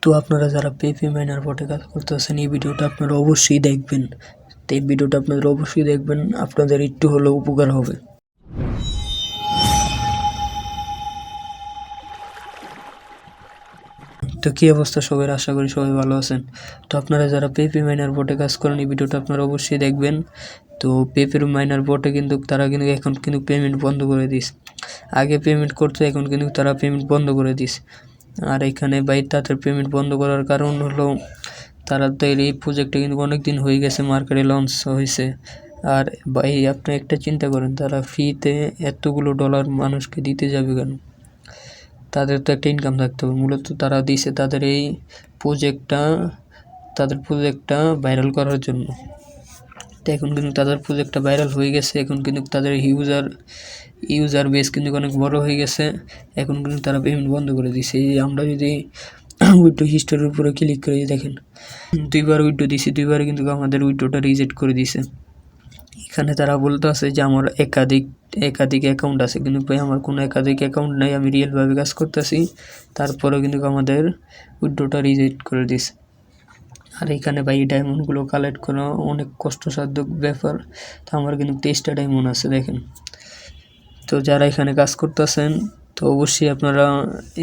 তো আপনারা যারা পেপি মাইনার বটে কাজ করতেছেন এই ভিডিওটা আপনারা অবশ্যই দেখবেন। তো এই ভিডিওটা আপনারা অবশ্যই দেখবেন, আপনাদের একটু হলেও উপকার হবে। তো কী অবস্থা সবার, আশা করি সবাই ভালো আছেন। তো আপনারা যারা পেপি মাইনার বটে কাজ করেন এই ভিডিওটা আপনারা অবশ্যই দেখবেন। তো পেপির মাইনার বটে কিন্তু তারা কিন্তু এখন কিন্তু পেমেন্ট বন্ধ করে দিস। আগে পেমেন্ট করতো, এখন কিন্তু তারা পেমেন্ট বন্ধ করে দিস। আর এখানে ভাই তাদের পেমেন্ট বন্ধ করার কারণ হলো তাদের এই প্রজেক্টটা কিন্তু অনেক দিন হয়ে গেছে, মার্কেটে লঞ্চ হয়েছে। আর ভাই আপনি একটা চিন্তা করেন, তারা ফ্রিতে এতগুলো ডলার মানুষকে দিতে যাবে কেন? তাদের তো একটা ইনকাম থাকতে হবে। মূলত তারা দিছে তাদের প্রজেক্টটা ভাইরাল করার জন্য। তো এখন কিন্তু তাদের প্রজেক্টটা ভাইরাল হয়ে গেছে, এখন কিন্তু তাদের ইউজার বেস কিন্তু অনেক বড় হয়ে গেছে। এখন কিন্তু তারা পেমেন্ট বন্ধ করে দিছে। এই আমরা যদি উইড্রো হিস্টোরির উপরে ক্লিক করে দেখেন, 2বার উইড্রো দিছি, 2বার কিন্তু আমাদের উইড্রোটা রিজেক্ট করে দিছে। এখানে তারা বলতে আছে যে আমার একাধিক অ্যাকাউন্ট আছে, কিন্তু ভাই আমার কোনো একাধিক অ্যাকাউন্ট নাই, আমি রিয়েলভাবে কাজ করতেছি। তারপরেও কিন্তু আমাদের উইড্রোটা রিজেক্ট করে দিছে। আর এখানে ভাই ডায়মন্ডগুলো কালেক্ট করা অনেক কষ্টসাধ্য ব্যাপার। তো আমার কিন্তু 23টা ডায়মন্ড আছে দেখেন। তো যারা এখানে কাজ করতেছেন তো অবশ্যই আপনারা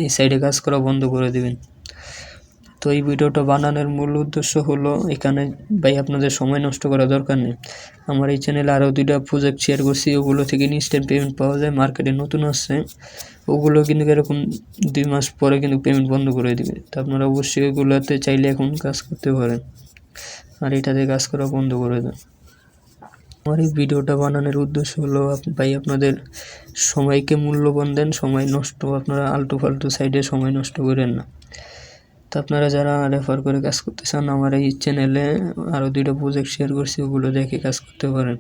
এই সাইডে কাজ করা বন্ধ করে দেবেন। তো এই ভিডিওটা বানানোর মূল উদ্দেশ্য হলো এখানে ভাই আপনাদের সময় নষ্ট করা দরকার নেই। আমার এই চ্যানেলে আরও 2টা প্রজেক্ট শেয়ার করছি, ওগুলো থেকে ইনস্ট্যান্ট পেমেন্ট পাওয়া যায়। মার্কেটে নতুন আসছে, ওগুলো কিন্তু এরকম 2 মাস পরে কিন্তু পেমেন্ট বন্ধ করে দেবে। তো আপনারা অবশ্যই ওগুলোতে চাইলে এখন কাজ করতে পারেন, আর এটাতে কাজ করা বন্ধ করে দেন। আমার এই ভিডিওটা বানানোর উদ্দেশ্য হলো ভাই আপনাদের সময়কে মূল্যবান দেন, সময় নষ্ট আপনারা আলতু ফালতু সাইডে সময় নষ্ট করেন না। তো আপনারা যারা রেফার করে কাজ করতে চান, আমার এই চ্যানেলে আরও 2টা প্রজেক্ট শেয়ার করছি, ওগুলো দেখে কাজ করতে পারেন।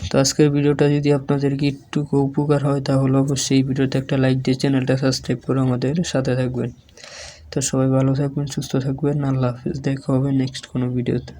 তো আজকের ভিডিওটা যদি আপনাদের কি একটু উপকার হয় তাহলে অবশ্যই এই ভিডিওতে একটা লাইক দিয়ে চ্যানেলটা সাবস্ক্রাইব করে আমাদের সাথে থাকবেন। তো সবাই ভালো থাকবেন, সুস্থ থাকবেন, আল্লাহ হাফেজ। দেখা হবে নেক্সট কোনো ভিডিওতে।